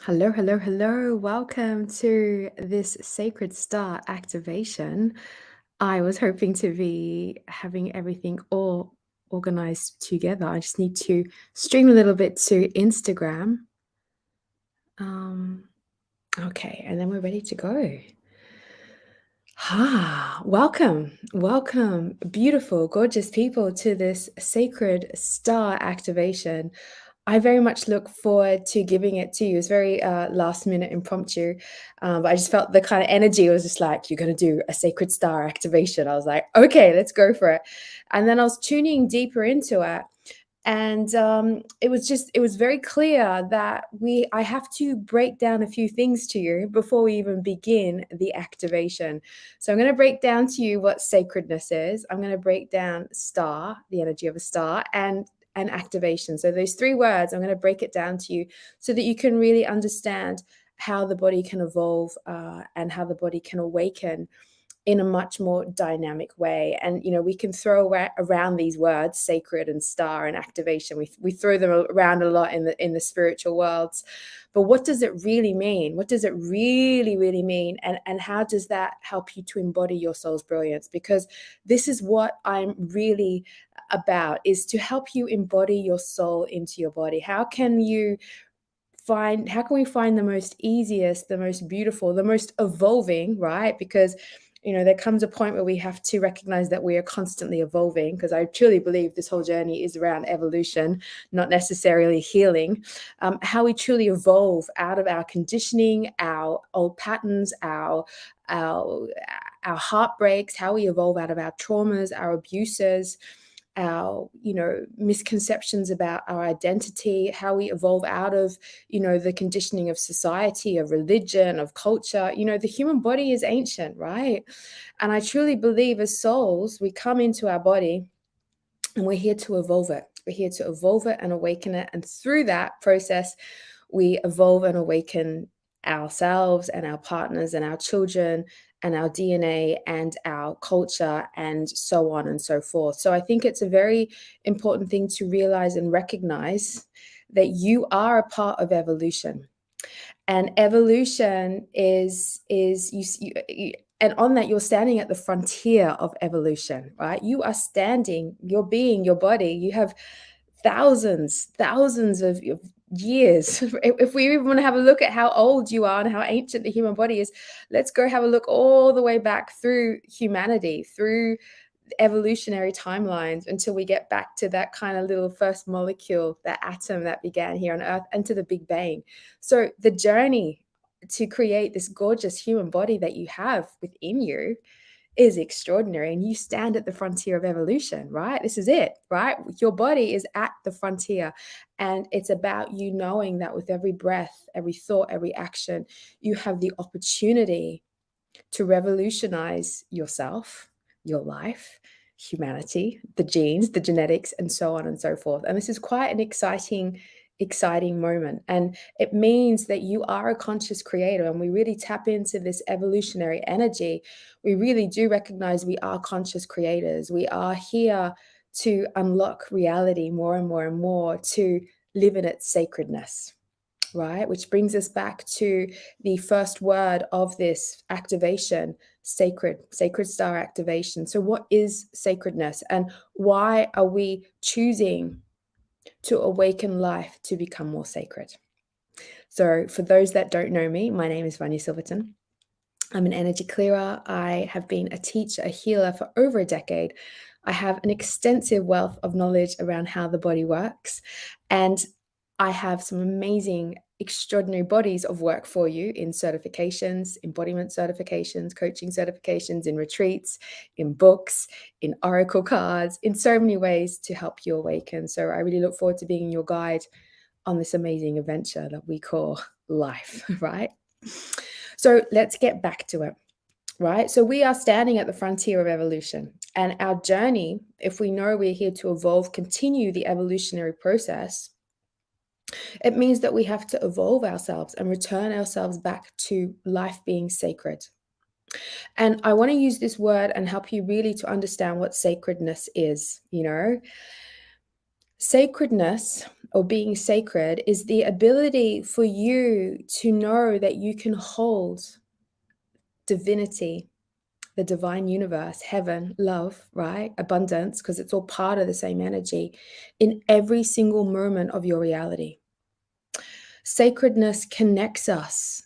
Hello, hello, hello. Welcome to this Sacred Star activation. I was hoping to be having everything all organized together. I just need to stream a little bit to Instagram. Um, okay, and then we're ready to go. Welcome, beautiful, gorgeous people to this Sacred Star activation. I very much look forward to giving it to you. It's very last minute impromptu, but I just felt the kind of energy was just like, you're going to do a Sacred Star activation. I was like, okay, let's go for it. And then I was tuning deeper into it. And it was very clear that I have to break down a few things to you before we even begin the activation. So I'm going to break down to you what sacredness is. I'm going to break down star, the energy of a star, and activation. So those three words, I'm going to break it down to you so that you can really understand how the body can evolve and how the body can awaken in a much more dynamic way. And we can throw around these words, sacred and star and activation. We throw them around a lot in the spiritual worlds, but what does it really mean? What does it really mean? And how does that help you to embody your soul's brilliance? Because this is what I'm really about, is to help you embody your soul into your body. How can we find the most easiest, the most beautiful, the most evolving, right? Because there comes a point where we have to recognize that we are constantly evolving, because I truly believe this whole journey is around evolution, not necessarily healing. How we truly evolve out of our conditioning, our old patterns, our our heartbreaks, how we evolve out of our traumas, our abuses, our misconceptions about our identity, how we evolve out of the conditioning of society, of religion, of culture. The human body is ancient, right? And I truly believe, as souls, we come into our body and we're here to evolve it. We're here to evolve it and awaken it, and through that process we evolve and awaken ourselves and our partners and our children and our DNA and our culture, and so on and so forth. So I think it's a very important thing to realize and recognize that you are a part of evolution. And evolution is and on that, you're standing at the frontier of evolution, right? You are standing, your being, your body, you have thousands of years. If we even want to have a look at how old you are and how ancient the human body is, let's go have a look all the way back through humanity, through evolutionary timelines, until we get back to that kind of little first molecule, that atom that began here on Earth, and to the Big Bang. So the journey to create this gorgeous human body that you have within you is extraordinary, and you stand at the frontier of evolution, right? This is it, right? Your body is at the frontier, and it's about you knowing that with every breath, every thought, every action, you have the opportunity to revolutionize yourself, your life, humanity, the genes, the genetics, and so on and so forth. And this is quite an exciting moment. And it means that you are a conscious creator. And we really tap into this evolutionary energy. We really do recognize we are conscious creators. We are here to unlock reality more and more and more, to live in its sacredness, right? Which brings us back to the first word of this activation, sacred star activation. So what is sacredness, and why are we choosing to awaken life to become more sacred? So for those that don't know me, my name is Vanya Silverton. I'm an energy clearer. I have been a teacher, a healer for over a decade. I have an extensive wealth of knowledge around how the body works. And I have some amazing, extraordinary bodies of work for you in certifications, embodiment certifications, coaching certifications, in retreats, in books, in oracle cards, in so many ways to help you awaken. So I really look forward to being your guide on this amazing adventure that we call life, right? So let's get back to it, right? So we are standing at the frontier of evolution, and our journey, if we know we're here to evolve, continue the evolutionary process, it means that we have to evolve ourselves and return ourselves back to life being sacred. And I want to use this word and help you really to understand what sacredness is. Sacredness, or being sacred, is the ability for you to know that you can hold divinity, the divine universe, heaven, love, right? Abundance, because it's all part of the same energy in every single moment of your reality. Sacredness connects us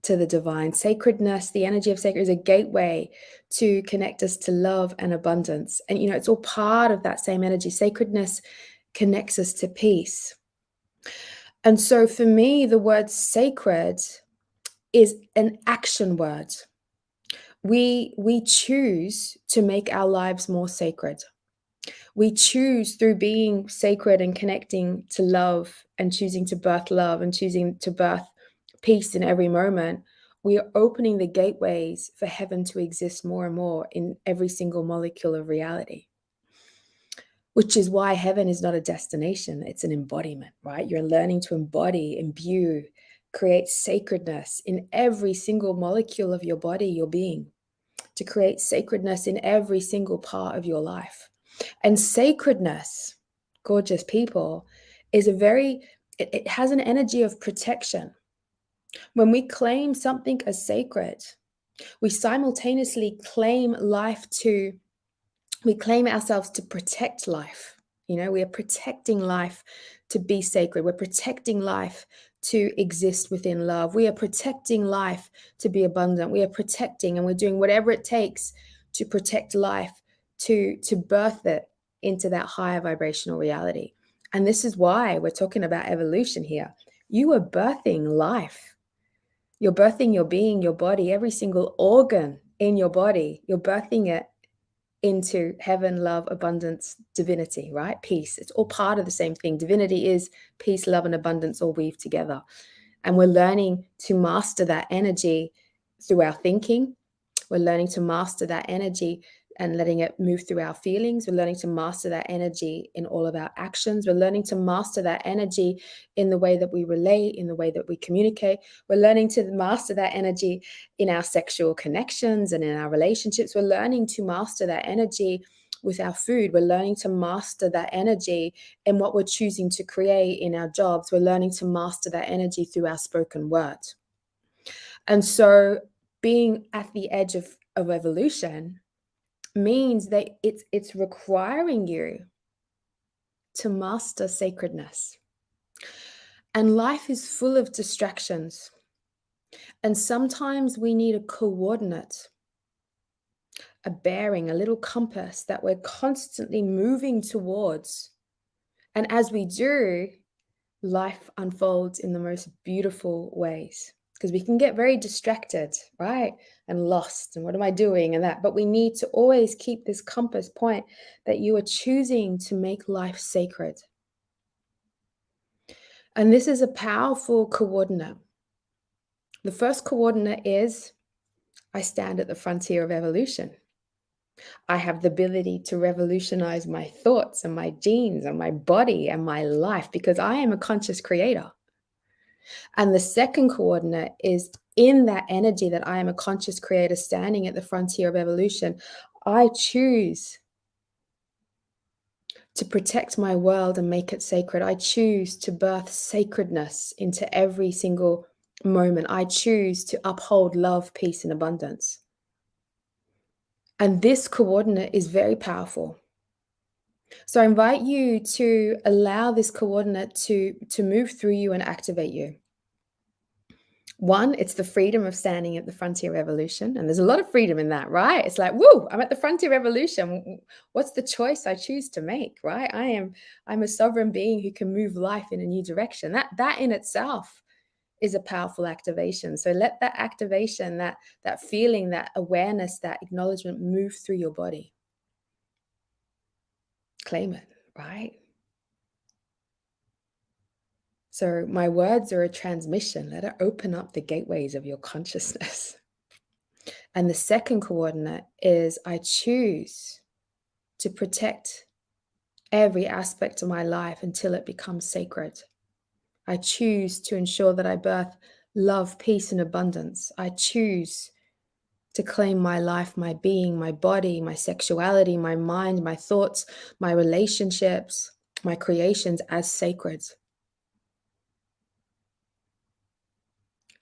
to the divine. Sacredness, the energy of sacred, is a gateway to connect us to love and abundance. And, it's all part of that same energy. Sacredness connects us to peace. And so for me, the word sacred is an action word. We choose to make our lives more sacred. We choose through being sacred and connecting to love and choosing to birth love and choosing to birth peace in every moment. We are opening the gateways for heaven to exist more and more in every single molecule of reality. Which is why heaven is not a destination, it's an embodiment, right? You're learning to embody, imbue, create sacredness in every single molecule of your body, your being, to create sacredness in every single part of your life. And sacredness, gorgeous people, is it has an energy of protection. When we claim something as sacred, we simultaneously claim we claim ourselves to protect life. We are protecting life to be sacred. We're protecting life to exist within love. We are protecting life to be abundant. We are protecting, and we're doing whatever it takes to protect life, to birth it into that higher vibrational reality. And this is why we're talking about evolution here. You are birthing life. You're birthing your being, your body, every single organ in your body. You're birthing it into heaven, love, abundance, divinity, right? Peace. It's all part of the same thing. Divinity is peace, love, and abundance all weave together. And we're learning to master that energy through our thinking. We're learning to master that energy and letting it move through our feelings. We're learning to master that energy in all of our actions. We're learning to master that energy in the way that we relate, in the way that we communicate. We're learning to master that energy in our sexual connections and in our relationships. We're learning to master that energy with our food. We're learning to master that energy in what we're choosing to create in our jobs. We're learning to master that energy through our spoken word. And so being at the edge of evolution means that it's requiring you to master sacredness. And life is full of distractions. And sometimes we need a coordinate, a bearing, a little compass that we're constantly moving towards. And as we do, life unfolds in the most beautiful ways. Because we can get very distracted, right? And lost. And what am I doing? And that. But we need to always keep this compass point that you are choosing to make life sacred. And this is a powerful coordinate. The first coordinate is I stand at the frontier of evolution. I have the ability to revolutionize my thoughts and my genes and my body and my life because I am a conscious creator. And the second coordinate is in that energy that I am a conscious creator standing at the frontier of evolution. I choose to protect my world and make it sacred. I choose to birth sacredness into every single moment. I choose to uphold love, peace, and abundance. And this coordinate is very powerful. So I invite you to allow this coordinate to move through you and activate you. One, it's the freedom of standing at the frontier of evolution. And there's a lot of freedom in that, right? It's like, woo, I'm at the frontier of evolution. What's the choice I choose to make, right? I'm a sovereign being who can move life in a new direction. That in itself is a powerful activation. So let that activation, that feeling, that awareness, that acknowledgement move through your body. Claim it, right? So my words are a transmission. Let it open up the gateways of your consciousness. And the second coordinate is I choose to protect every aspect of my life until it becomes sacred. I choose to ensure that I birth love, peace, and abundance. I choose to claim my life, my being, my body, my sexuality, my mind, my thoughts, my relationships, my creations as sacred.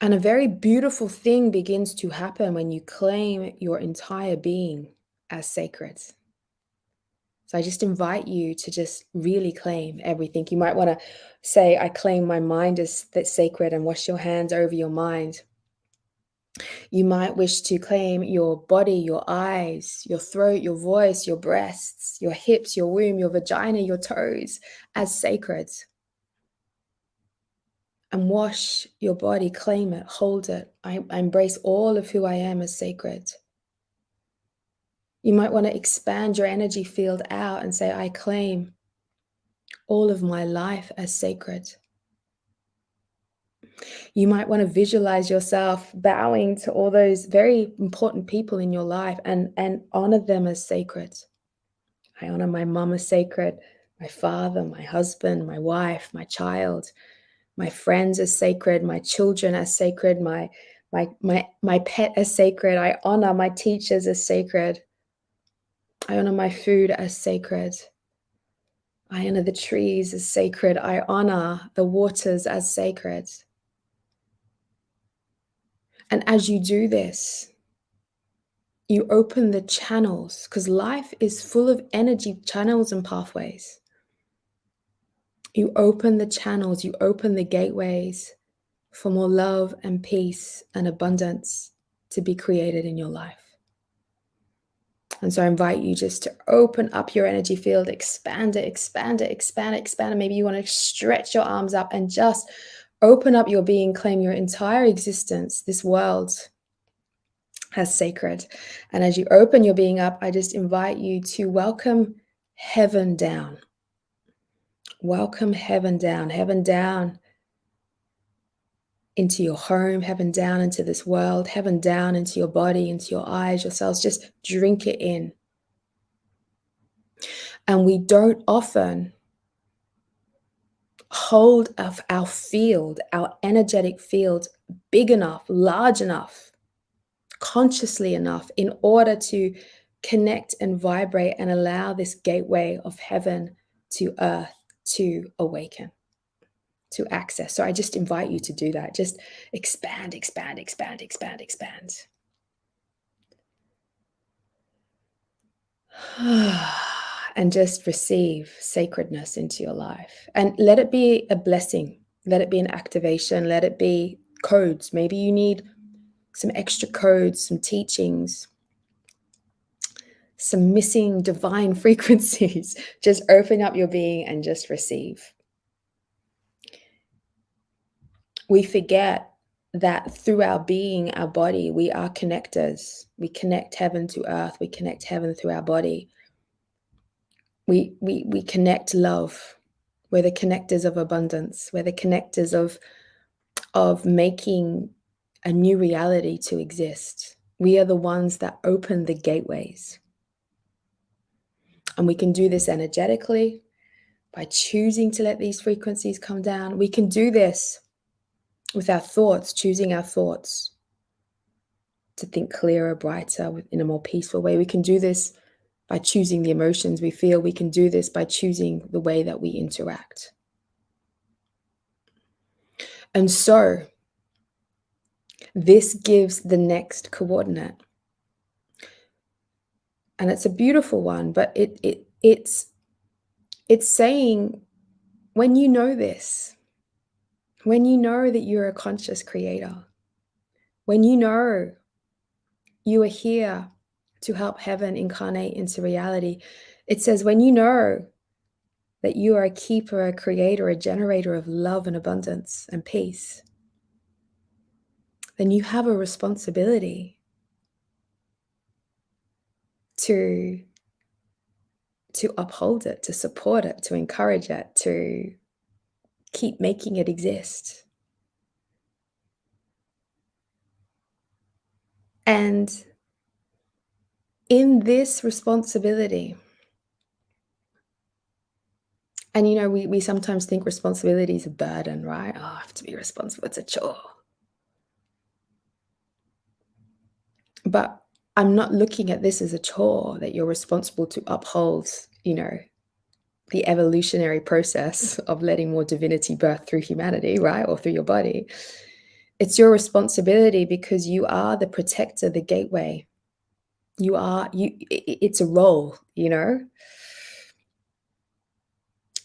And a very beautiful thing begins to happen when you claim your entire being as sacred. So I just invite you to just really claim everything. You might want to say, I claim my mind as that's sacred, and wash your hands over your mind. You might wish to claim your body, your eyes, your throat, your voice, your breasts, your hips, your womb, your vagina, your toes as sacred. And wash your body, claim it, hold it. I embrace all of who I am as sacred. You might want to expand your energy field out and say, I claim all of my life as sacred. You might want to visualize yourself bowing to all those very important people in your life and honor them as sacred. I honor my mom as sacred, my father, my husband, my wife, my child, my friends as sacred, my children as sacred, my pet as sacred. I honor my teachers as sacred. I honor my food as sacred. I honor the trees as sacred. I honor the waters as sacred. And as you do this, you open the channels, because life is full of energy channels and pathways. You open the channels, you open the gateways for more love and peace and abundance to be created in your life. And so I invite you just to open up your energy field, expand it, expand it, expand it, expand it. Maybe you want to stretch your arms up and just open up your being, claim your entire existence, this world, as sacred. And as you open your being up, I just invite you to welcome heaven down. Welcome heaven down into your home, heaven down into this world, heaven down into your body, into your eyes, your cells. Just drink it in. And we don't often hold our field, our energetic field, big enough, large enough, consciously enough, in order to connect and vibrate and allow this gateway of heaven to earth to awaken, to access. So I just invite you to do that. Just expand, expand, expand, expand, expand. And just receive sacredness into your life. And let it be a blessing. Let it be an activation. Let it be codes. Maybe you need some extra codes, some teachings, some missing divine frequencies. Just open up your being and just receive. We forget that through our being, our body, we are connectors. We connect heaven to earth. We connect heaven through our body. We connect love. We're the connectors of abundance. We're the connectors of making a new reality to exist. We are the ones that open the gateways. And we can do this energetically by choosing to let these frequencies come down. We can do this with our thoughts, choosing our thoughts to think clearer, brighter, in a more peaceful way. We can do this by choosing the emotions we feel. We can do this by choosing the way that we interact. And so this gives the next coordinate. And it's a beautiful one, but it's saying, when you know this, when you know that you're a conscious creator, when you know you are here to help heaven incarnate into reality, it says, when you know that you are a keeper, a creator, a generator of love and abundance and peace, then you have a responsibility to uphold it, to support it, to encourage it, to keep making it exist. And in this responsibility, and we sometimes think responsibility is a burden, right? Oh, I have to be responsible, it's a chore. But I'm not looking at this as a chore that you're responsible to uphold, the evolutionary process of letting more divinity birth through humanity, right? Or through your body. It's your responsibility because you are the protector, the gateway. It's a role,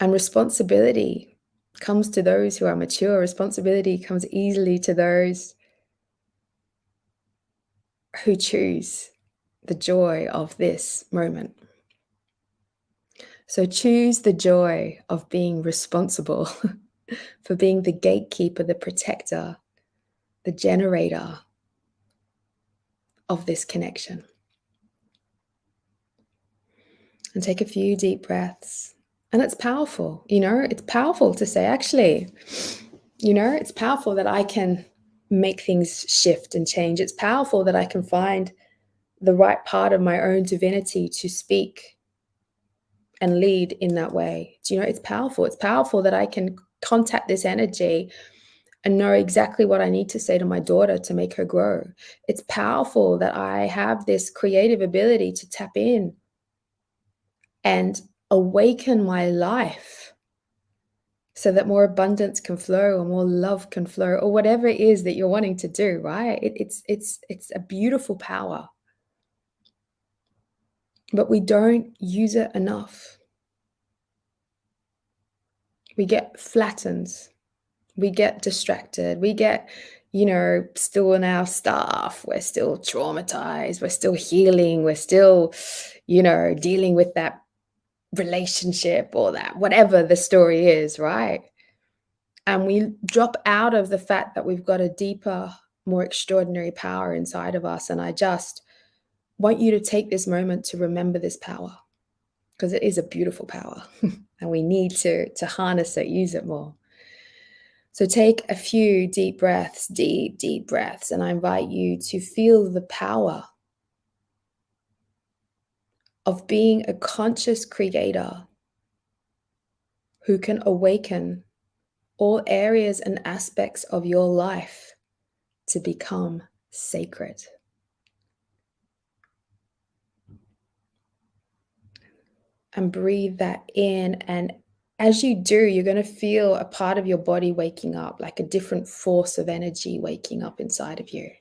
And responsibility comes to those who are mature. Responsibility comes easily to those who choose the joy of this moment. So choose the joy of being responsible for being the gatekeeper, the protector, the generator of this connection. And take a few deep breaths. And it's powerful, it's powerful to say, actually, it's powerful that I can make things shift and change. It's powerful that I can find the right part of my own divinity to speak and lead in that way. It's powerful. It's powerful that I can contact this energy and know exactly what I need to say to my daughter to make her grow. It's powerful that I have this creative ability to tap in and awaken my life so that more abundance can flow or more love can flow, or whatever it is that you're wanting to do, right? It's a beautiful power, but we don't use it enough. We get flattened, we get distracted, we get, still in our stuff, we're still traumatized, we're still healing, we're still, dealing with that relationship or that whatever the story is, right? And we drop out of the fact that we've got a deeper, more extraordinary power inside of us. And I just want you to take this moment to remember this power, because it is a beautiful power and we need to harness it, use it more. So take a few deep breaths, deep breaths, and I invite you to feel the power of being a conscious creator who can awaken all areas and aspects of your life to become sacred. And breathe that in. And as you do, you're going to feel a part of your body waking up, like a different force of energy waking up inside of you.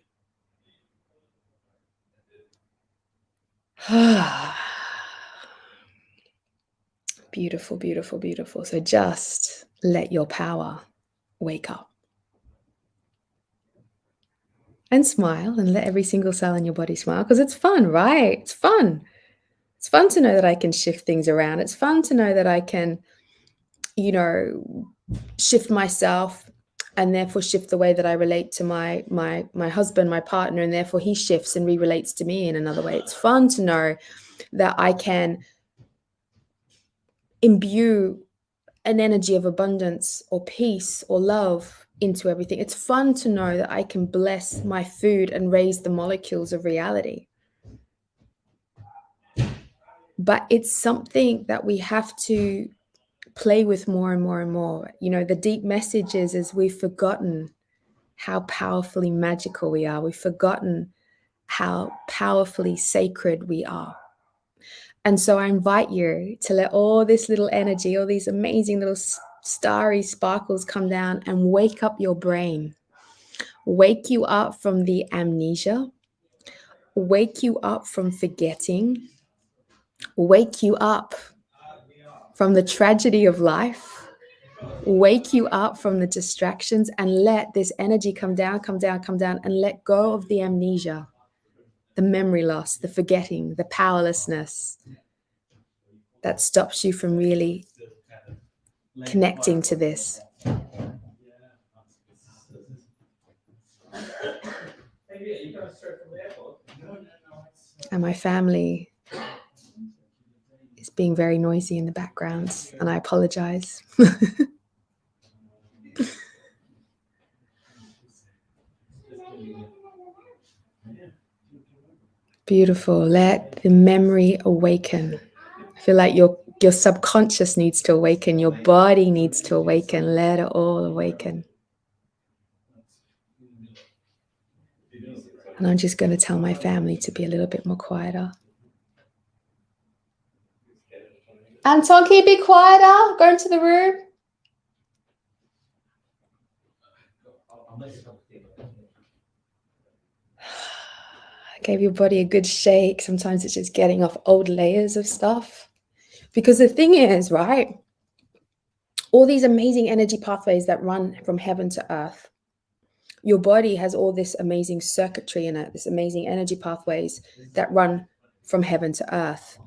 Beautiful, beautiful, beautiful. So just let your power wake up. And smile, and let every single cell in your body smile, because it's fun, right? It's fun. It's fun to know that I can shift things around. It's fun to know that I can, shift myself and therefore shift the way that I relate to my husband, my partner, and therefore he shifts and re-relates to me in another way. It's fun to know that I can imbue an energy of abundance or peace or love into everything. It's fun to know that I can bless my food and raise the molecules of reality. But it's something that we have to play with more and more and more. The deep message is we've forgotten how powerfully magical we are. We've forgotten how powerfully sacred we are. And so I invite you to let all this little energy, all these amazing little starry sparkles come down and wake up your brain. Wake you up from the amnesia. Wake you up from forgetting. Wake you up from the tragedy of life. Wake you up from the distractions and let this energy come down, and let go of the amnesia, the memory loss, the forgetting, the powerlessness that stops you from really connecting to this. And my family is being very noisy in the background, and I apologize. Beautiful. Let the memory awaken. I feel like your subconscious needs to awaken. Your body needs to awaken. Let it all awaken. And I'm just going to tell my family to be a little bit more quieter. Anton, can you be quieter? Go into the room. Gave your body a good shake. Sometimes it's just getting off old layers of stuff. Because the thing is, right, all these amazing energy pathways that run from heaven to earth, your body has all this amazing circuitry in it, this amazing energy pathways that run from heaven to earth.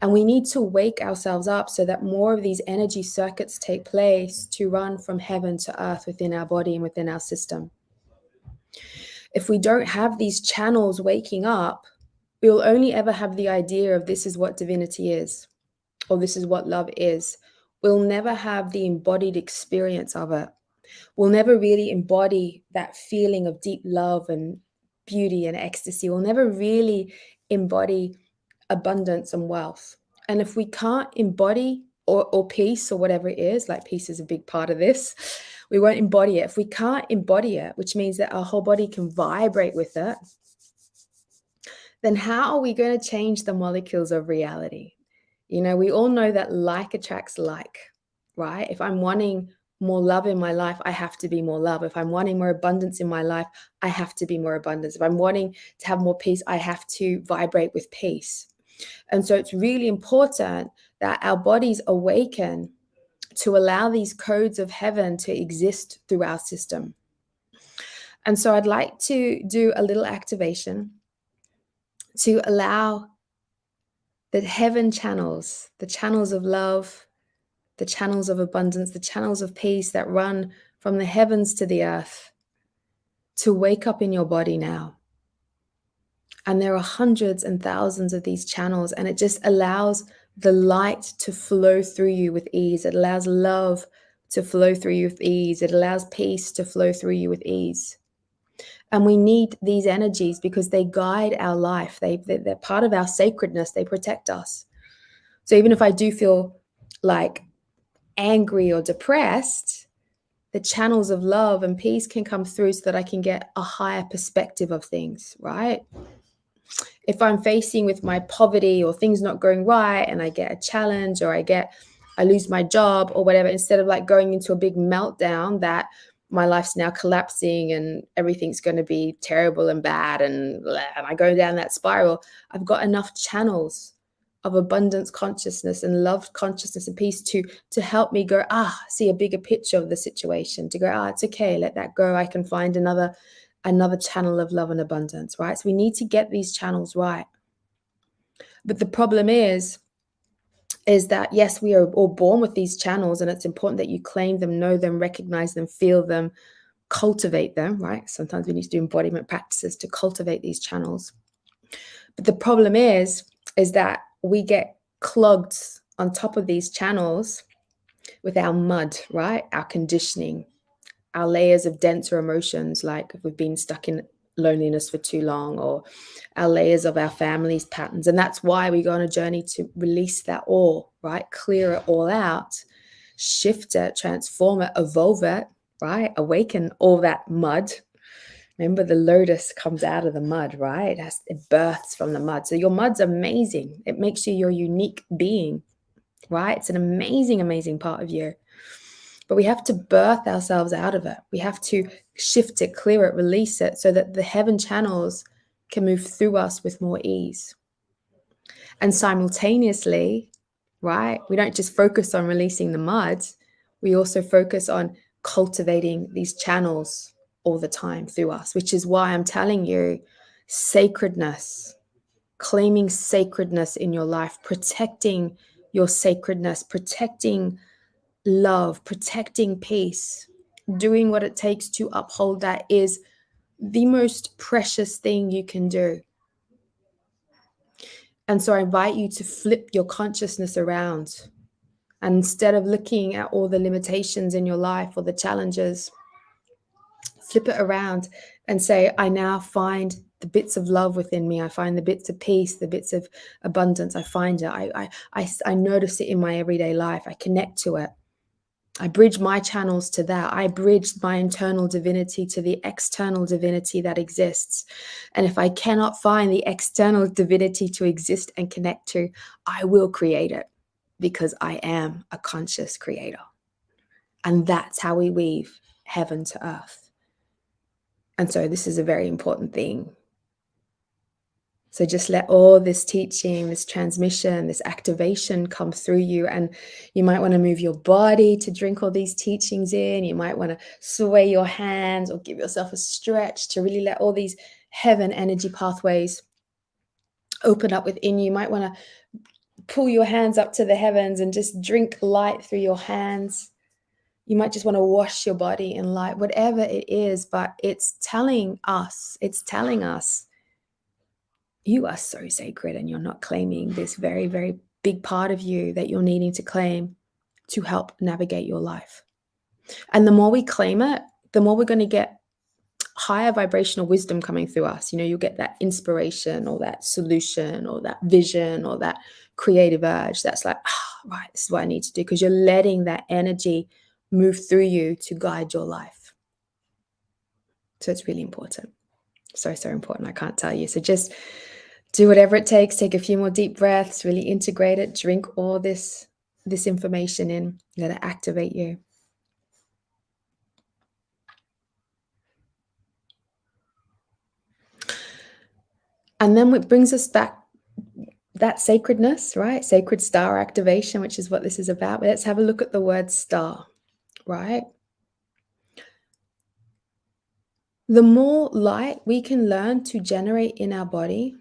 And we need to wake ourselves up so that more of these energy circuits take place to run from heaven to earth within our body and within our system. If we don't have these channels waking up, we will only ever have the idea of this is what divinity is, or this is what love is. We'll never have the embodied experience of it. We'll never really embody that feeling of deep love and beauty and ecstasy. We'll never really embody abundance and wealth. And if we can't embody or peace or whatever it is, like peace is a big part of this, we won't embody it. If we can't embody it, which means that our whole body can vibrate with it, then how are we going to change the molecules of reality? You know, we all know that like attracts like, right? If I'm wanting more love in my life, I have to be more love. If I'm wanting more abundance in my life, I have to be more abundance. If I'm wanting to have more peace, I have to vibrate with peace. And so it's really important that our bodies awaken to allow these codes of heaven to exist through our system. And so I'd like to do a little activation to allow the heaven channels, the channels of love, the channels of abundance, the channels of peace that run from the heavens to the earth, to wake up in your body now. And there are hundreds and thousands of these channels, and it just allows the light to flow through you with ease. It allows love to flow through you with ease. It allows peace to flow through you with ease. And we need these energies because they guide our life. They're part of our sacredness. They protect us. So even if I do feel like angry or depressed, the channels of love and peace can come through so that I can get a higher perspective of things, right? If I'm facing with my poverty or things not going right and I get a challenge or I lose my job or whatever, instead of like going into a big meltdown that my life's now collapsing and everything's going to be terrible and bad and I go down that spiral, I've got enough channels of abundance consciousness and love consciousness and peace to help me go, see a bigger picture of the situation, to go, it's okay, let that go. I can find another channel of love and abundance, right? So we need to get these channels right. But the problem is that, yes, we are all born with these channels, and it's important that you claim them, know them, recognize them, feel them, cultivate them, right? Sometimes we need to do embodiment practices to cultivate these channels. But the problem is that we get clogged on top of these channels with our mud, right? Our conditioning, our layers of denser emotions, like if we've been stuck in loneliness for too long, or our layers of our family's patterns. And that's why we go on a journey to release that all, right? Clear it all out, shift it, transform it, evolve it, right? Awaken all that mud. Remember, the lotus comes out of the mud, right? It births from the mud. So your mud's amazing. It makes you your unique being, right? It's an amazing, amazing part of you. But we have to birth ourselves out of it. We have to shift it, clear it, release it so that the heaven channels can move through us with more ease. And simultaneously, right, we don't just focus on releasing the mud, we also focus on cultivating these channels all the time through us, which is why I'm telling you, sacredness, claiming sacredness in your life, protecting your sacredness, protecting love, protecting peace, doing what it takes to uphold that is the most precious thing you can do. And so I invite you to flip your consciousness around. And instead of looking at all the limitations in your life or the challenges, flip it around and say, I now find the bits of love within me. I find the bits of peace, the bits of abundance. I find it. I notice it in my everyday life. I connect to it. I bridge my channels to that. I bridge my internal divinity to the external divinity that exists. And if I cannot find the external divinity to exist and connect to, I will create it. because I am a conscious creator. And that's how we weave heaven to earth. And so this is a very important thing. So just let all this teaching, this transmission, this activation come through you. And you might want to move your body to drink all these teachings in. You might want to sway your hands or give yourself a stretch to really let all these heaven energy pathways open up within you. You might want to pull your hands up to the heavens and just drink light through your hands. You might just want to wash your body in light, whatever it is, but it's telling us, you are so sacred and you're not claiming this very, very big part of you that you're needing to claim to help navigate your life. And the more we claim it, the more we're going to get higher vibrational wisdom coming through us. You'll get that inspiration or that solution or that vision or that creative urge that's like, right, this is what I need to do, because you're letting that energy move through you to guide your life. So it's really important. So important. I can't tell you. So just do whatever it takes. Take a few more deep breaths, really integrate it, drink all this information in, let it activate you. And then it brings us back that sacredness, right? Sacred star activation, which is what this is about. But let's have a look at the word star, right? The more light we can learn to generate in our body,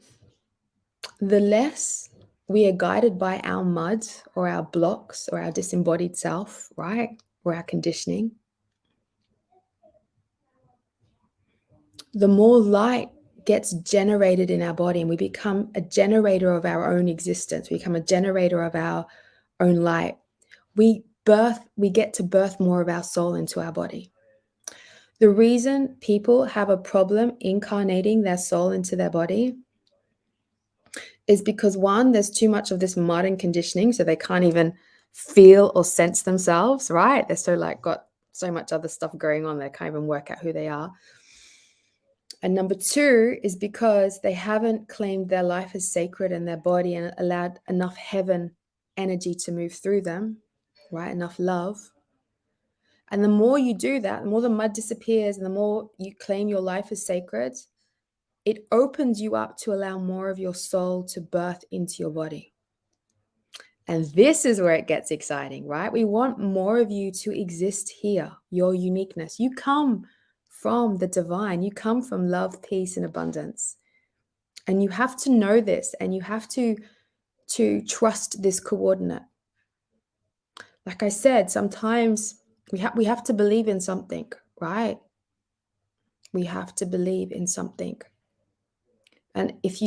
the less we are guided by our mud or our blocks or our disembodied self, right? Or our conditioning. The more light gets generated in our body and we become a generator of our own existence, we become a generator of our own light, we get to birth more of our soul into our body. The reason people have a problem incarnating their soul into their body is because, one, there's too much of this modern conditioning, so they can't even feel or sense themselves, right? They're so got so much other stuff going on, they can't even work out who they are. And number two is because they haven't claimed their life as sacred and their body and allowed enough heaven energy to move through them, right? Enough love. And the more you do that, the more the mud disappears and the more you claim your life as sacred, it opens you up to allow more of your soul to birth into your body. And this is where it gets exciting, right? We want more of you to exist here, your uniqueness. You come from the divine. You come from love, peace, and abundance. And you have to know this, and you have to trust this coordinate. Like I said, sometimes we have to believe in something, right? We have to believe in something. And if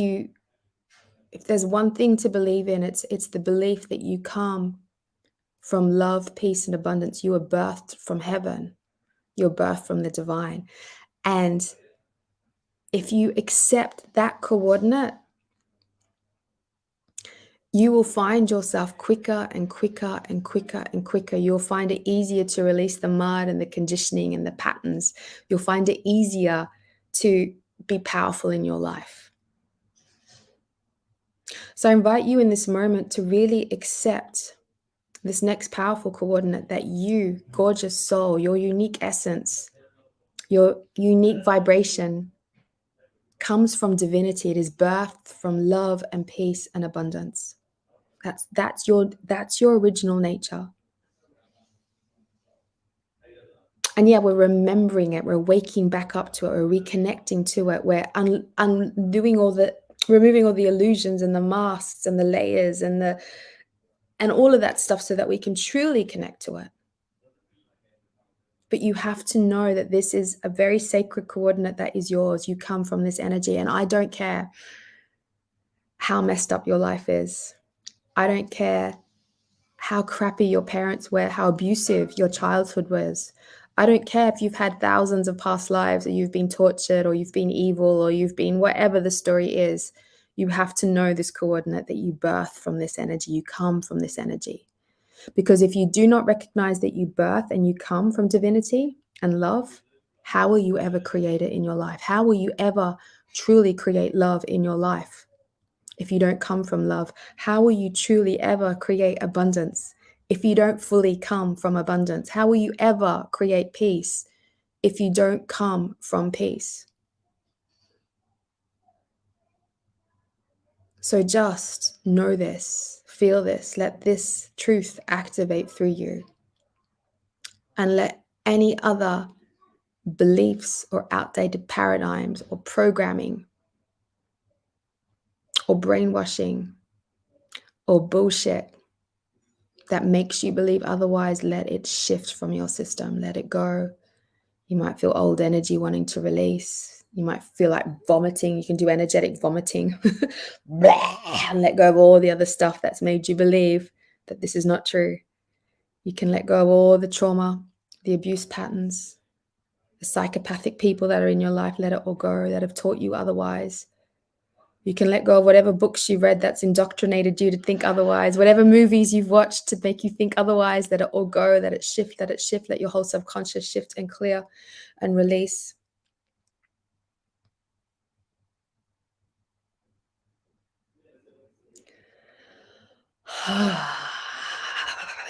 there's one thing to believe in, it's the belief that you come from love, peace, and abundance. You are birthed from heaven. You're birthed from the divine. And if you accept that coordinate, you will find yourself quicker and quicker and quicker and quicker. You'll find it easier to release the mud and the conditioning and the patterns. You'll find it easier to be powerful in your life. So I invite you in this moment to really accept this next powerful coordinate, that you, gorgeous soul, your unique essence, your unique vibration comes from divinity. It is birthed from love and peace and abundance. That's your original nature. And yeah, we're remembering it. We're waking back up to it. We're reconnecting to it. We're removing all the illusions and the masks and the layers and all of that stuff so that we can truly connect to it. But you have to know that this is a very sacred coordinate that is yours. You come from this energy. And I don't care how messed up your life is. I don't care how crappy your parents were, how abusive your childhood was. I don't care if you've had thousands of past lives, or you've been tortured, or you've been evil, or you've been whatever the story is. You have to know this coordinate, that you birth from this energy. You come from this energy. Because if you do not recognize that you birth and you come from divinity and love, how will you ever create it in your life? How will you ever truly create love in your life? If you don't come from love, how will you truly ever create abundance? If you don't fully come from abundance, how will you ever create peace if you don't come from peace? So just know this, feel this, let this truth activate through you, and let any other beliefs or outdated paradigms or programming or brainwashing or bullshit that makes you believe otherwise, let it shift from your system. Let it go. You might feel old energy wanting to release. You might feel like vomiting. You can do energetic vomiting. And let go of all the other stuff that's made you believe that this is not true. You can let go of all the trauma, the abuse patterns, the psychopathic people that are in your life. Let it all go, that have taught you otherwise. You can let go of whatever books you read that's indoctrinated you to think otherwise, whatever movies you've watched to make you think otherwise, let it all go, let it shift, let your whole subconscious shift and clear and release.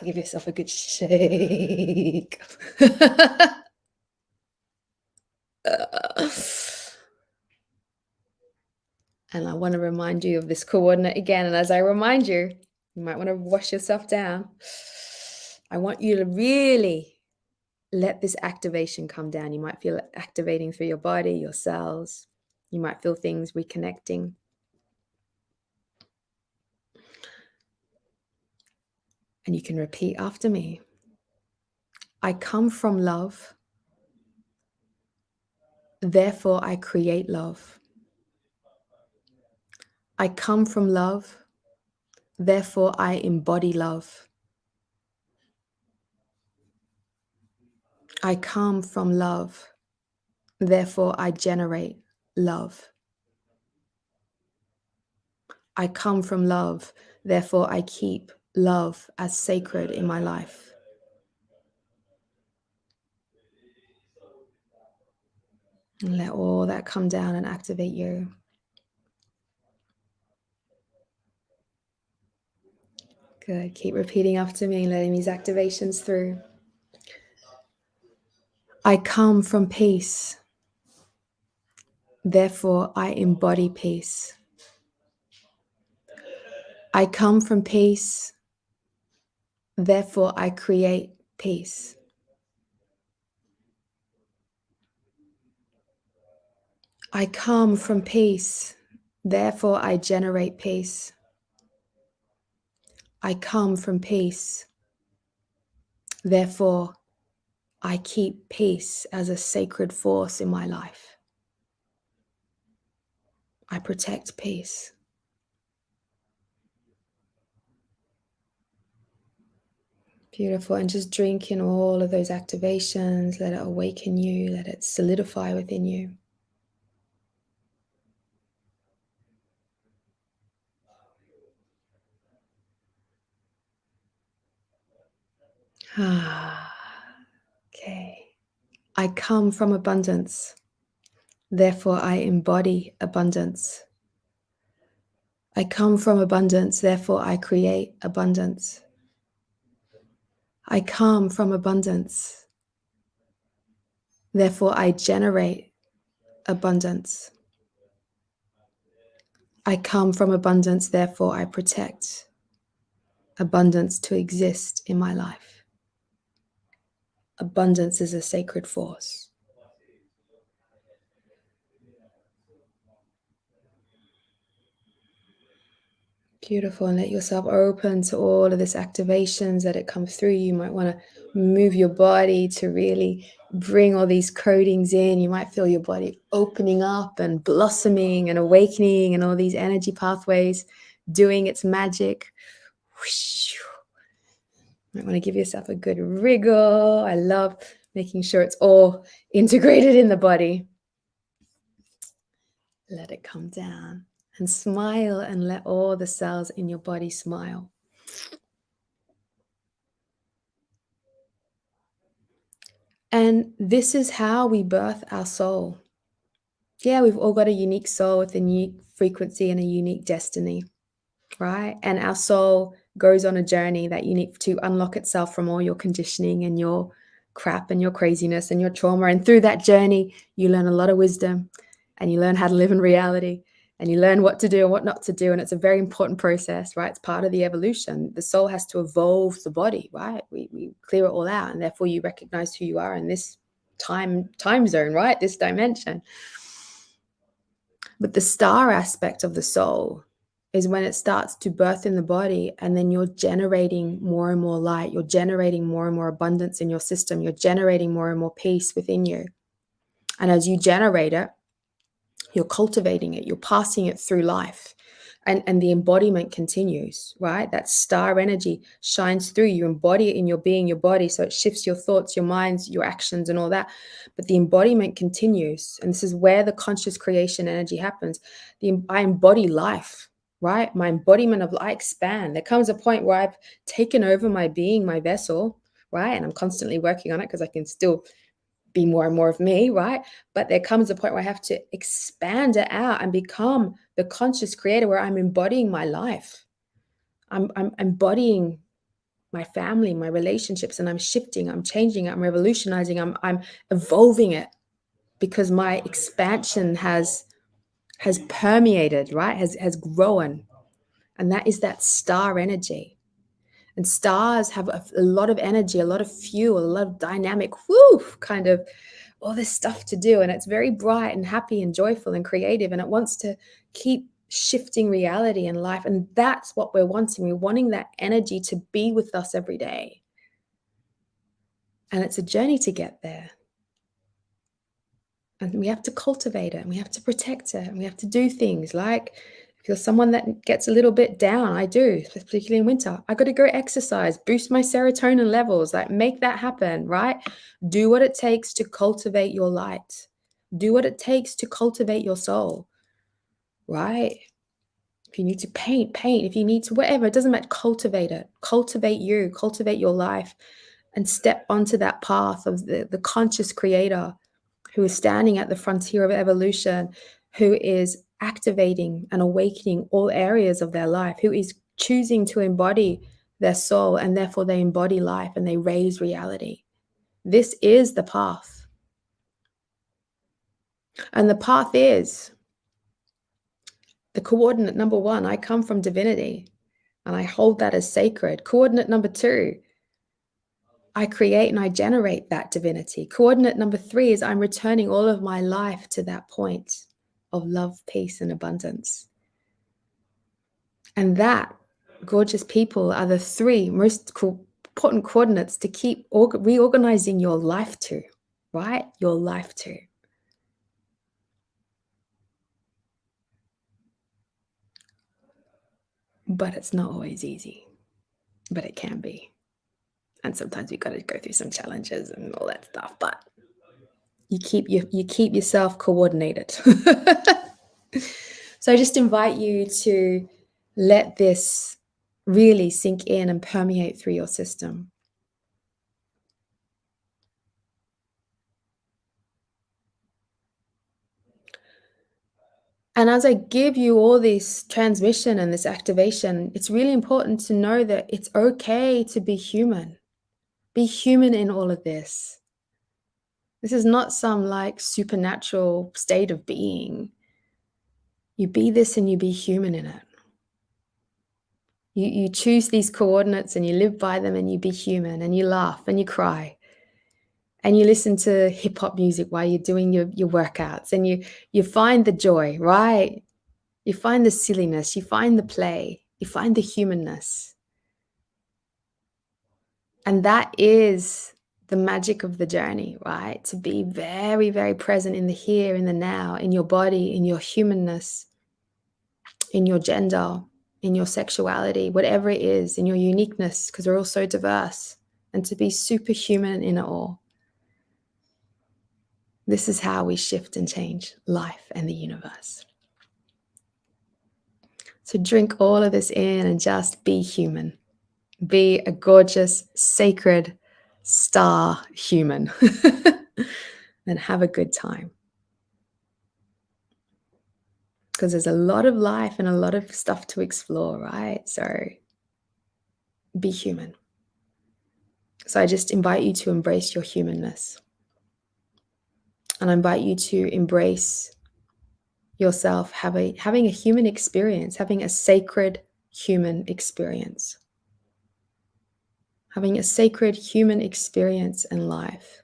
Give yourself a good shake. And I want to remind you of this coordinate again. And as I remind you, you might want to wash yourself down. I want you to really let this activation come down. You might feel it activating through your body, your cells. You might feel things reconnecting. And you can repeat after me. I come from love. Therefore, I create love. I come from love. Therefore, I embody love. I come from love. Therefore, I generate love. I come from love. Therefore, I keep love as sacred in my life. And let all that come down and activate you. Good. Keep repeating after me, letting these activations through. I come from peace. Therefore, I embody peace. I come from peace. Therefore, I create peace. I come from peace. Therefore, I generate peace. I come from peace. Therefore, I keep peace as a sacred force in my life. I protect peace. Beautiful. And just drink in all of those activations. Let it awaken you. Let it solidify within you. Okay. I come from abundance. Therefore, I embody abundance. I come from abundance. Therefore, I create abundance. I come from abundance. Therefore, I generate abundance. I come from abundance. Therefore, I protect abundance to exist in my life. Abundance is a sacred force. Beautiful. And let yourself open to all of this activations that it comes through. You might want to move your body to really bring all these codings in. You might feel your body opening up and blossoming and awakening, and all these energy pathways doing its magic. You might want to give yourself a good wriggle. I love making sure it's all integrated in the body. Let it come down. And smile, and let all the cells in your body smile. And this is how we birth our soul. Yeah, we've all got a unique soul with a unique frequency and a unique destiny, right? And our soul goes on a journey that you need to unlock itself from all your conditioning and your crap and your craziness and your trauma. And through that journey, you learn a lot of wisdom and you learn how to live in reality and you learn what to do and what not to do. And it's a very important process, right? It's part of the evolution. The soul has to evolve the body, right? We clear it all out, and therefore you recognize who you are in this time zone, right? This dimension. But the star aspect of the soul is when it starts to birth in the body, and then you're generating more and more light. You're generating more and more abundance in your system. You're generating more and more peace within you. And as you generate it, you're cultivating it, you're passing it through life. And the embodiment continues, right? That star energy shines through. You embody it in your being, your body. So it shifts your thoughts, your minds, your actions, and all that. But the embodiment continues. And this is where the conscious creation energy happens. I embody life, right? My embodiment of I expand. There comes a point where I've taken over my being, my vessel, right? And I'm constantly working on it because I can still be more and more of me, right? But there comes a point where I have to expand it out and become the conscious creator where I'm embodying my life. I'm embodying my family, my relationships, and I'm shifting, I'm changing, I'm revolutionizing, I'm evolving it because my expansion has permeated, right? Has grown. And that is that star energy. And stars have a lot of energy, a lot of fuel, a lot of dynamic, kind of all this stuff to do. And it's very bright and happy and joyful and creative. And it wants to keep shifting reality and life. And that's what we're wanting. We're wanting that energy to be with us every day. And it's a journey to get there. And we have to cultivate it and we have to protect it and we have to do things like, if you're someone that gets a little bit down, I do, particularly in winter, I got to go exercise, boost my serotonin levels, like make that happen, right? Do what it takes to cultivate your light. Do what it takes to cultivate your soul, right? If you need to paint, paint. If you need to, whatever, it doesn't matter, cultivate it. Cultivate you, cultivate your life and step onto that path of the conscious creator who is standing at the frontier of evolution, who is activating and awakening all areas of their life, who is choosing to embody their soul, and therefore they embody life and they raise reality. This is the path. And the path is the coordinate number 1, I come from divinity and I hold that as sacred. Coordinate number 2, I create and I generate that divinity. Coordinate number 3 is I'm returning all of my life to that point of love, peace, and abundance. And that, gorgeous people, are the 3 most important coordinates to keep reorganizing your life to, right? Your life to. But it's not always easy, but it can be. And sometimes you've got to go through some challenges and all that stuff, but you keep yourself coordinated. So I just invite you to let this really sink in and permeate through your system. And as I give you all this transmission and this activation, it's really important to know that it's okay to be human. Be human in all of this. This is not some like supernatural state of being. You be this and you be human in it. You choose these coordinates and you live by them and you be human and you laugh and you cry and you listen to hip hop music while you're doing your workouts and you find the joy, right? You find the silliness, you find the play, you find the humanness. And that is the magic of the journey, right? To be very, very present in the here, in the now, in your body, in your humanness, in your gender, in your sexuality, whatever it is, in your uniqueness, because we're all so diverse, and to be superhuman in it all. This is how we shift and change life and the universe. So drink all of this in and just be human. Be a gorgeous, sacred star human and have a good time. because there's a lot of life and a lot of stuff to explore, right? So be human. So I just invite you to embrace your humanness. And I invite you to embrace yourself having a human experience, having a sacred human experience, having a sacred human experience in life.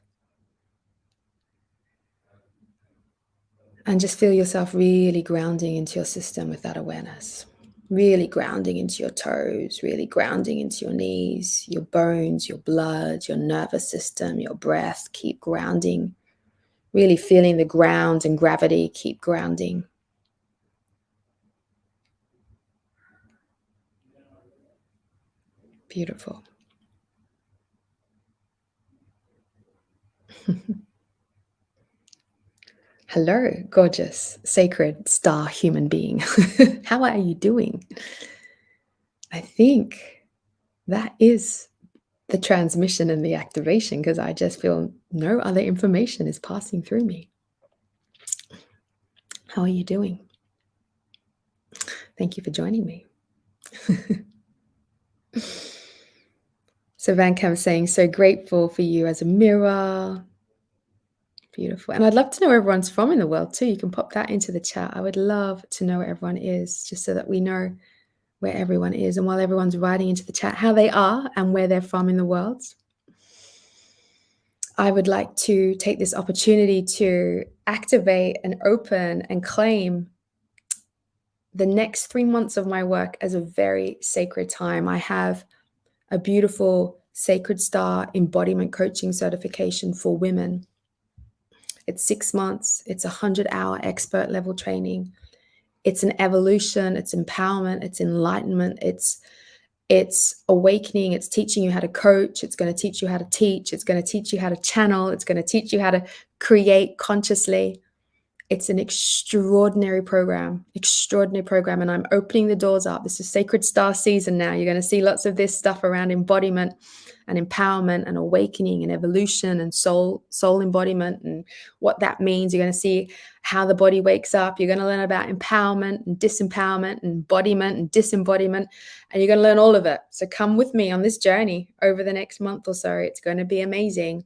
And just feel yourself really grounding into your system with that awareness. Really grounding into your toes, really grounding into your knees, your bones, your blood, your nervous system, your breath. Keep grounding. Really feeling the ground and gravity. Keep grounding. Beautiful. Hello, gorgeous, sacred star human being. How are you doing? I think that is the transmission and the activation, because I just feel no other information is passing through me. How are you doing? Thank you for joining me. So Van Camp saying, so grateful for you as a mirror. Beautiful. And I'd love to know where everyone's from in the world too. You can pop that into the chat. I would love to know where everyone is, just so that we know where everyone is. And while everyone's writing into the chat how they are and where they're from in the world, I would like to take this opportunity to activate and open and claim the next 3 months of my work as a very sacred time. I have a beautiful Sacred Star embodiment coaching certification for women. It's 6 months. It's a 100-hour expert level training. It's an evolution. It's empowerment. It's enlightenment. It's awakening. It's teaching you how to coach. It's going to teach you how to teach. It's going to teach you how to channel. It's going to teach you how to create consciously. It's an extraordinary program, and I'm opening the doors up. This is Sacred Star season now. You're going to see lots of this stuff around embodiment and empowerment and awakening and evolution and soul embodiment and what that means. You're going to see how the body wakes up. You're going to learn about empowerment and disempowerment and embodiment and disembodiment, and you're going to learn all of it. So come with me on this journey over the next month or so. It's going to be amazing.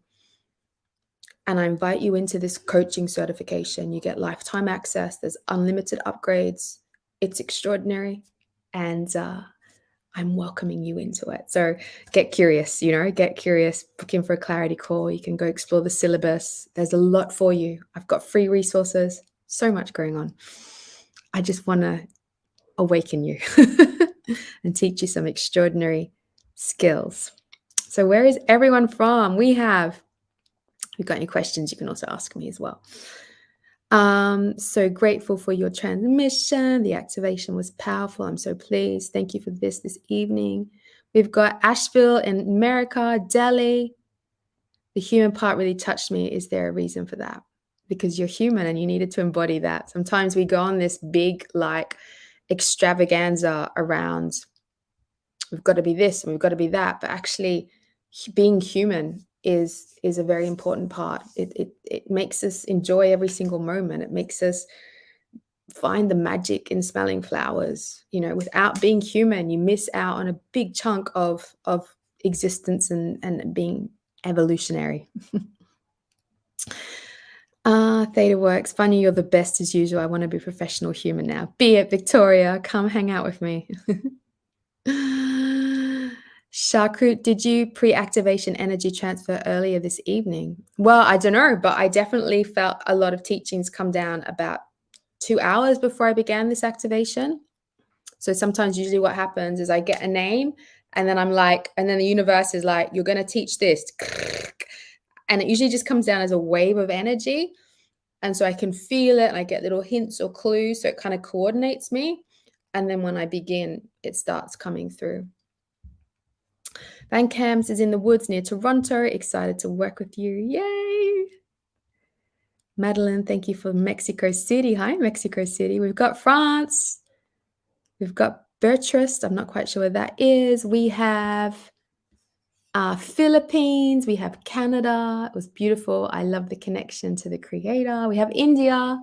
And I invite you into this coaching certification. You get lifetime access. There's unlimited upgrades. It's extraordinary. And I'm welcoming you into it. So get curious, get curious, book in for a clarity call. You can go explore the syllabus. There's a lot for you. I've got free resources, so much going on. I just want to awaken you and teach you some extraordinary skills. So where is everyone from? If you've got any questions, you can also ask me as well. So grateful for your transmission. The activation was powerful. I'm so pleased. Thank you for this evening. We've got Asheville in America, Delhi. The human part really touched me. Is there a reason for that? Because you're human and you needed to embody that. Sometimes we go on this big extravaganza around we've got to be this and we've got to be that, but actually being human is a very important part. It makes us enjoy every single moment. It makes us find the magic in smelling flowers. Without being human, you miss out on a big chunk of existence and being evolutionary. Theta works. Funny, you're the best as usual. I want to be professional human now. Be it, Victoria. Come hang out with me. Shakrut, did you pre-activation energy transfer earlier this evening? Well, I don't know, but I definitely felt a lot of teachings come down about 2 hours before I began this activation. So sometimes usually what happens is I get a name and then and then the universe is like, you're going to teach this. And it usually just comes down as a wave of energy. And so I can feel it and I get little hints or clues. So it kind of coordinates me. And then when I begin, it starts coming through. Van Camps is in the woods near Toronto. Excited to work with you. Yay! Madeline, thank you for Mexico City. Hi, Mexico City. We've got France. We've got Bertrust. I'm not quite sure where that is. We have Philippines. We have Canada. It was beautiful. I love the connection to the creator. We have India.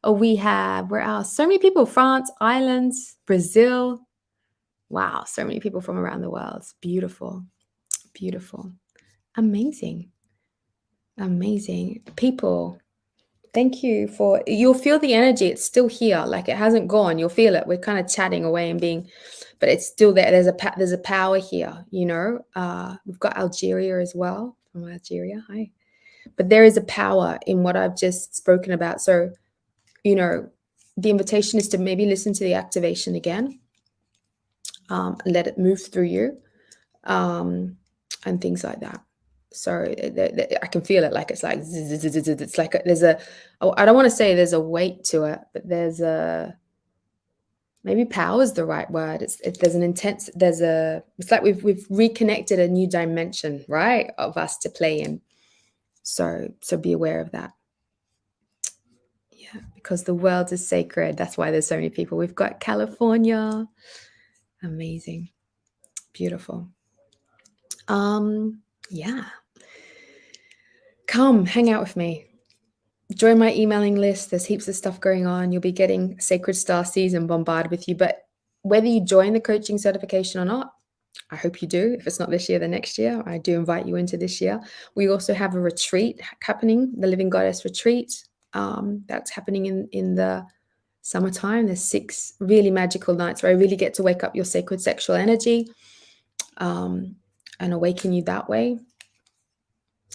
Oh, we have, where else? So many people, France, islands, Brazil. Wow, so many people from around the world. It's beautiful, beautiful, amazing, amazing people. Thank you for, you'll feel the energy. It's still here. Like it hasn't gone. You'll feel it. We're kind of chatting away and being, but it's still there. There's a power here, you know. We've got Algeria as well, from Algeria. Hi. But there is a power in what I've just spoken about. So, you know, the invitation is to maybe listen to the activation again, let it move through you, and things like that. So I can feel it, like it's like it's like there's a, I don't want to say there's a weight to it, but there's a, maybe power is the right word. There's an intense, it's like we've reconnected a new dimension, right, of us to play in. So be aware of that. Yeah, because the world is sacred. That's why there's so many people. We've got California. Amazing. Beautiful. Yeah. Come hang out with me. Join my emailing list. There's heaps of stuff going on. You'll be getting Sacred Star Season bombarded with you. But whether you join the coaching certification or not, I hope you do. If it's not this year, then next year. I do invite you into this year. We also have a retreat happening, the Living Goddess Retreat. That's happening in the summertime. There's 6 really magical nights where I really get to wake up your sacred sexual energy, and awaken you that way.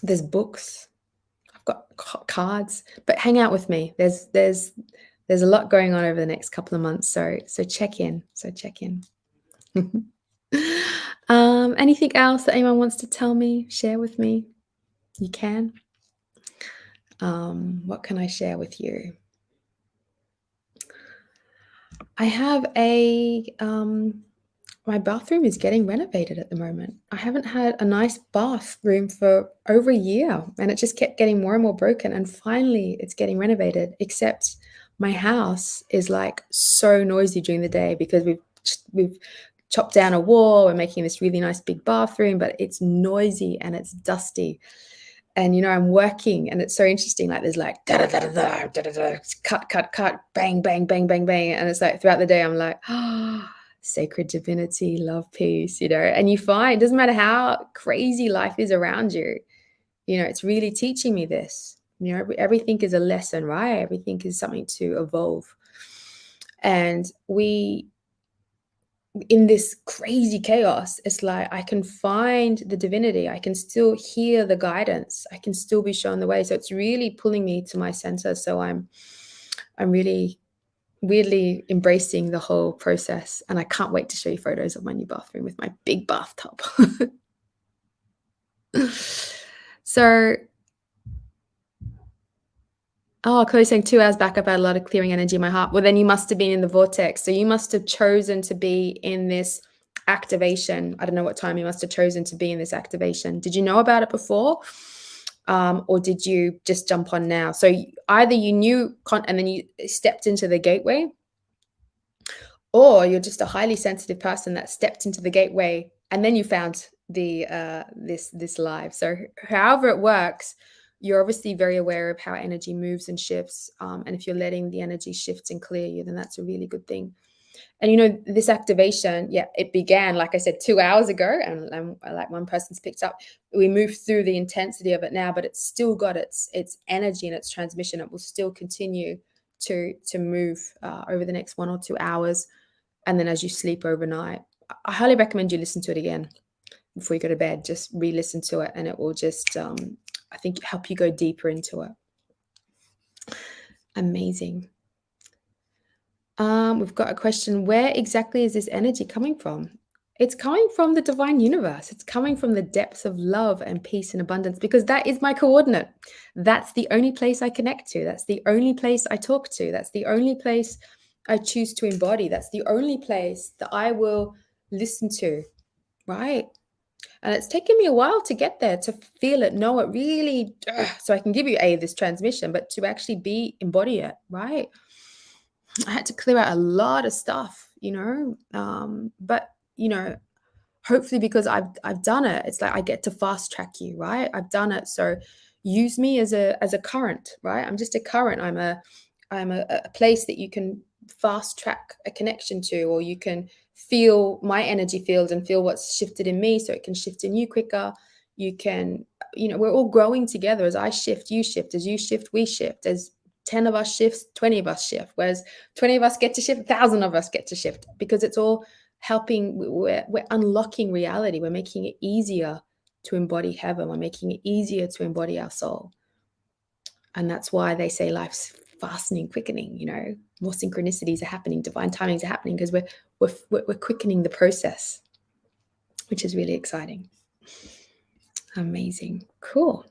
There's books. I've got cards, but hang out with me. There's a lot going on over the next couple of months. So check in. Anything else that anyone wants to tell me, share with me? You can. What can I share with you? I have my bathroom is getting renovated at the moment. I haven't had a nice bathroom for over a year, and it just kept getting more and more broken. And finally, it's getting renovated. Except my house is like so noisy during the day because we've chopped down a wall. We're making this really nice big bathroom, but it's noisy and it's dusty. And you know, I'm working, and it's so interesting. Like there's like da da da da da da da, cut, bang, bang, bang, bang, bang, and it's like throughout the day, I'm like, oh, sacred divinity, love, peace, you know. And you find it doesn't matter how crazy life is around you, you know, it's really teaching me this. You know, everything is a lesson, right? Everything is something to evolve, and in this crazy chaos, it's like I can find the divinity. I can still hear the guidance. I can still be shown the way. So it's really pulling me to my center. So I'm really weirdly embracing the whole process, and I can't wait to show you photos of my new bathroom with my big bathtub. So, oh, Chloe's saying 2 hours back, I've had a lot of clearing energy in my heart. Well, then you must have been in the vortex. So you must have chosen to be in this activation. I don't know what time you must have chosen to be in this activation. Did you know about it before? Or did you just jump on now? So either you knew and then you stepped into the gateway, or you're just a highly sensitive person that stepped into the gateway and then you found the this live. So however it works, you're obviously very aware of how energy moves and shifts. And if you're letting the energy shift and clear you, then that's a really good thing. And you know, this activation, yeah, it began, like I said, 2 hours ago, and like one person's picked up. We moved through the intensity of it now, but it's still got its energy and its transmission. It will still continue to move over the next 1 or 2 hours. And then as you sleep overnight, I highly recommend you listen to it again before you go to bed. Just re-listen to it, and it will just, I think, help you go deeper into it. Amazing. We've got a question. Where exactly is this energy coming from? It's coming from the divine universe. It's coming from the depths of love and peace and abundance, because that is my coordinate. That's the only place I connect to. That's the only place I talk to. That's the only place I choose to embody. That's the only place that I will listen to, right? And it's taken me a while to get there, to feel it, know it really, so I can give you this transmission, but to actually embody it, right? I had to clear out a lot of stuff, you know, but you know, hopefully because I've done it, it's like I get to fast track you, right? I've done it, so use me as a current, right? I'm just a current. I'm a place that you can fast track a connection to, or you can feel my energy field and feel what's shifted in me so it can shift in you quicker. You can, we're all growing together. As I shift, you shift. As you shift, we shift. As 10 of us shifts, 20 of us shift. Whereas 20 of us get to shift, 1,000 of us get to shift, because it's all helping. We're unlocking reality. We're making it easier to embody heaven. We're making it easier to embody our soul. And that's why they say life's fastening, quickening, more synchronicities are happening, divine timings are happening, because we're quickening the process, which is really exciting. Amazing. Cool.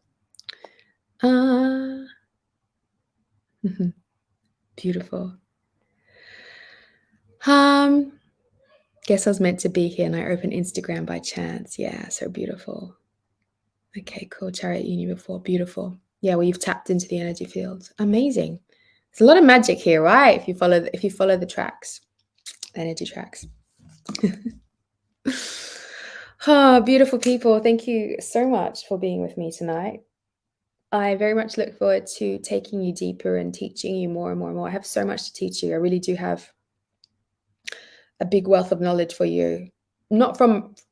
Beautiful. Guess I was meant to be here and I opened Instagram by chance. Yeah, so beautiful. Okay, cool. Chariot Union before. Beautiful. Yeah, well, you've tapped into the energy field. Amazing. There's a lot of magic here, right? If you follow the tracks, energy tracks. Oh, beautiful people. Thank you so much for being with me tonight. I very much look forward to taking you deeper and teaching you more and more and more. I have so much to teach you. I really do have a big wealth of knowledge for you. Not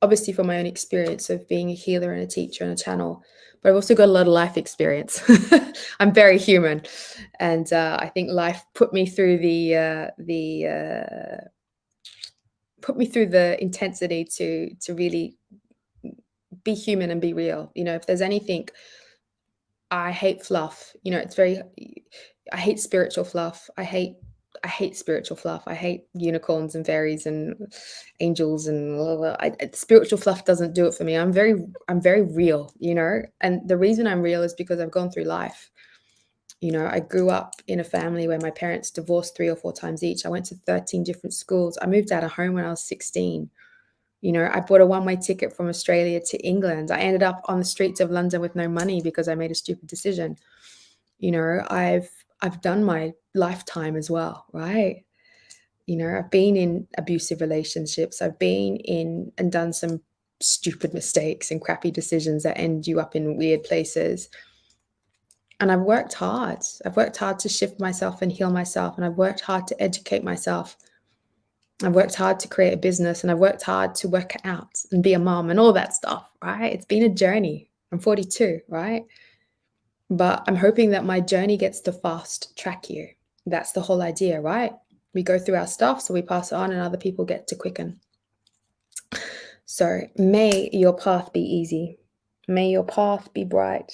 obviously from my own experience of being a healer and a teacher and a channel, but I've also got a lot of life experience. I'm very human. And I think life put me through the intensity to really be human and be real. If there's anything, I hate fluff. I hate spiritual fluff. I hate spiritual fluff. I hate unicorns and fairies and angels and blah, blah, blah. Spiritual fluff doesn't do it for me. I'm very real, and the reason I'm real is because I've gone through life. I grew up in a family where my parents divorced 3 or 4 times each. I went to 13 different schools. I moved out of home when I was 16. I bought a one-way ticket from Australia to England. I ended up on the streets of London with no money because I made a stupid decision. I've done my lifetime as well, right? I've been in abusive relationships. I've been in and done some stupid mistakes and crappy decisions that end you up in weird places. And I've worked hard. I've worked hard to shift myself and heal myself. And I've worked hard to educate myself. I've worked hard to create a business, and I've worked hard to work out and be a mom and all that stuff, right? It's been a journey. I'm 42, right? But I'm hoping that my journey gets to fast track you. That's the whole idea, right? We go through our stuff, so we pass it on and other people get to quicken. So may your path be easy. May your path be bright.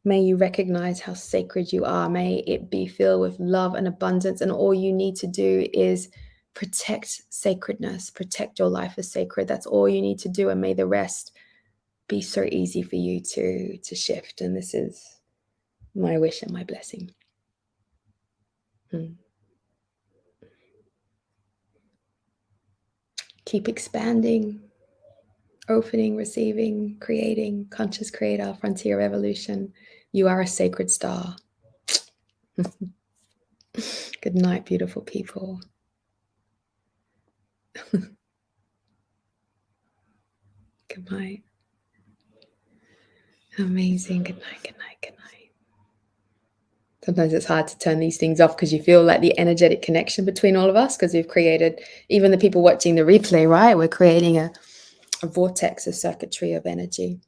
May you recognize how sacred you are. May it be filled with love and abundance. And all you need to do is protect sacredness, protect your life as sacred. That's all you need to do. And may the rest be so easy for you to shift. And this is my wish and my blessing. Keep expanding, opening, receiving, creating, conscious creator, frontier of evolution. You are a sacred star. Good night, beautiful people. Good night. Amazing. Good night, good night, good night. Sometimes it's hard to turn these things off because you feel like the energetic connection between all of us, because we've created, even the people watching the replay, right? We're creating a vortex, a circuitry of energy.